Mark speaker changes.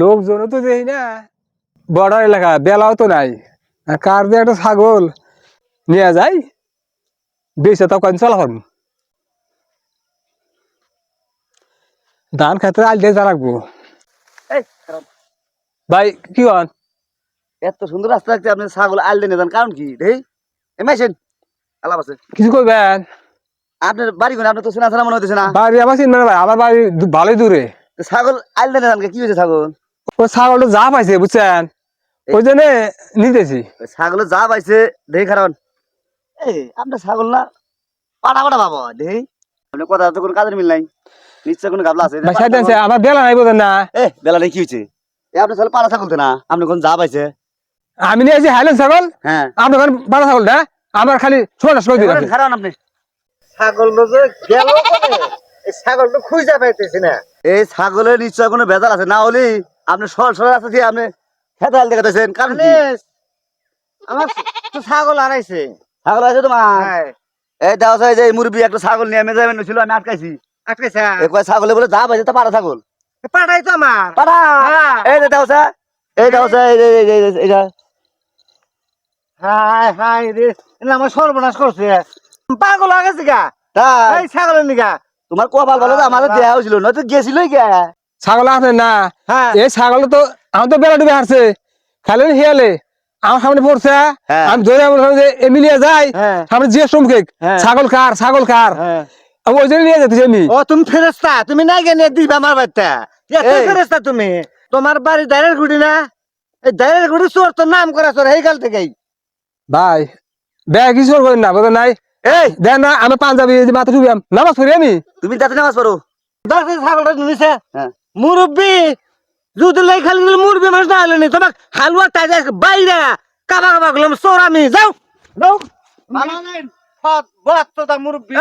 Speaker 1: লোকজনও তো দেই না, বড় এলাকা বেলাও তো নাই। আর কার যে একটা ছাগল নিয়ে যায় বেশি তো কদিন চলা পারবো। ধান খেতে আল দিয়ে যা রাখবো।
Speaker 2: এই খারাপ।
Speaker 1: ভাই কি হন?
Speaker 2: এত সুন্দর রাস্তা রাখতে আপনি ছাগল আল দিয়ে যান কারণ কি রে? এমাইছেন আলাপ আছে
Speaker 1: কিছু করবেন?
Speaker 2: আপনার বাড়ি কোন? আপনার তো চেনা চেনা মনে হইতেছে না।
Speaker 1: বাড়ি আমার চিনবে না ভাই, আমার বাড়ি ভালোই দূরে।
Speaker 2: তো ছাগল আল দিয়ে যান কি হয়েছে ছাগল?
Speaker 1: ওই ছাগলটা যা পাইছে বুঝছেন, ওই জন্য নিতেছি।
Speaker 2: ছাগলের যা পাইছে দেখি কারণ এই আপনার ছাগল না পাটা পাটা বাবা দেখি আপনার কথা তো কোনো কাজের মিল নাই, নিশ্চয় কোনো গাবলা আছে।
Speaker 1: ভাই সাইড আছে, আমার বেলা নাই বোঝেন না।
Speaker 2: এ বেলা নেই কি হয়েছে? এ আপনার ছাগল পাড়া ছাগল তো না, আপনি কোন যা পাইছে?
Speaker 1: আমি নিয়ে আসি হাইলেন ছাগল,
Speaker 2: হ্যাঁ
Speaker 1: আপনার ওখানে বাড়া ছাগলটা আমার খালি ছোট করে দিলাম।
Speaker 2: খারাপ আপনি
Speaker 3: ছাগল যে গেল এই ছাগল তো খুঁজে পাইতেছি না।
Speaker 2: এই ছাগলের নিশ্চয় কোনো ভেজাল আছে, না হলে আপনি সরল সরল রাস্তা দিয়ে আপনি খেতে আল দেখাতেছেন কারণ কি?
Speaker 3: আমার তো ছাগল হারাইছে।
Speaker 2: ছাগল আছে তোমার?
Speaker 3: হ্যাঁ
Speaker 2: এই দেওয়া যায় যে মুরব্বী একটা ছাগল নিয়ে মেজাবেন ছিল, আমি আটকাইছি।
Speaker 3: আটকাইছে
Speaker 2: এই কয় ছাগলে বলে যা পাইছে তা পাড়া ছাগল
Speaker 3: পাঠাই তো আমার
Speaker 2: পাড়া।
Speaker 3: হ্যাঁ।
Speaker 2: এই যে দেওয়া যায়, এই দেওয়া যায়, এইটা
Speaker 3: হাই হাই রে, এটা আমার সর্বনাশ করছে। পাগল হয়ে গেছে গা
Speaker 2: তাই
Speaker 3: এই ছাগলের নিগা।
Speaker 2: তোমার কপাল ভালো তো আমাদের দেয়া হয়েছিল, নয়তো গেছিলই গে।
Speaker 1: ছাগল আছে না,
Speaker 3: হ্যাঁ
Speaker 1: এই ছাগল তো আমার তো বেলা ডুবে হারছে, খালি হিয়ালে আমার সামনে পড়ছে।
Speaker 2: হ্যাঁ।
Speaker 1: আমি ধরে বললাম যে এমনি নিয়ে যাই,
Speaker 3: হ্যাঁ।
Speaker 1: সামনে জিজ্ঞেস মুখে
Speaker 3: হ্যাঁ।
Speaker 1: ছাগল কার, ছাগল কার।
Speaker 3: হ্যাঁ
Speaker 1: আমি ওই জন্য নিয়ে যেতেছি আমি।
Speaker 3: ও তুমি ফেরেস্তা, তুমি না গেলে দিবা আমার বাচ্চা।
Speaker 2: এই।
Speaker 3: ফেরেস্তা তুমি, তোমার বাড়ি দাঁড়ের গুড়ি না? এই দাঁড়ের গুড়ি চোর তোর নাম করা চোর এই কাল থেকেই।
Speaker 1: ভাই ব্যাগ কিছু করেন না বোঝেন নাই।
Speaker 2: এই
Speaker 1: দেন না আমি পাঞ্জাবি মাথা টুবিয়াম নামাজ পড়ি আমি।
Speaker 2: তুমি যাতে নামাজ পড়ো।
Speaker 3: দশ ছাগলটা নিছে
Speaker 2: হ্যাঁ
Speaker 3: মুরব্বী যদি লাই খালি মুরব্বী মানুষ না হলে তোমার হালুয়া টাই বাইরে কাবা কাবা করলাম চোর আমি যাও যাও। মুরব্বী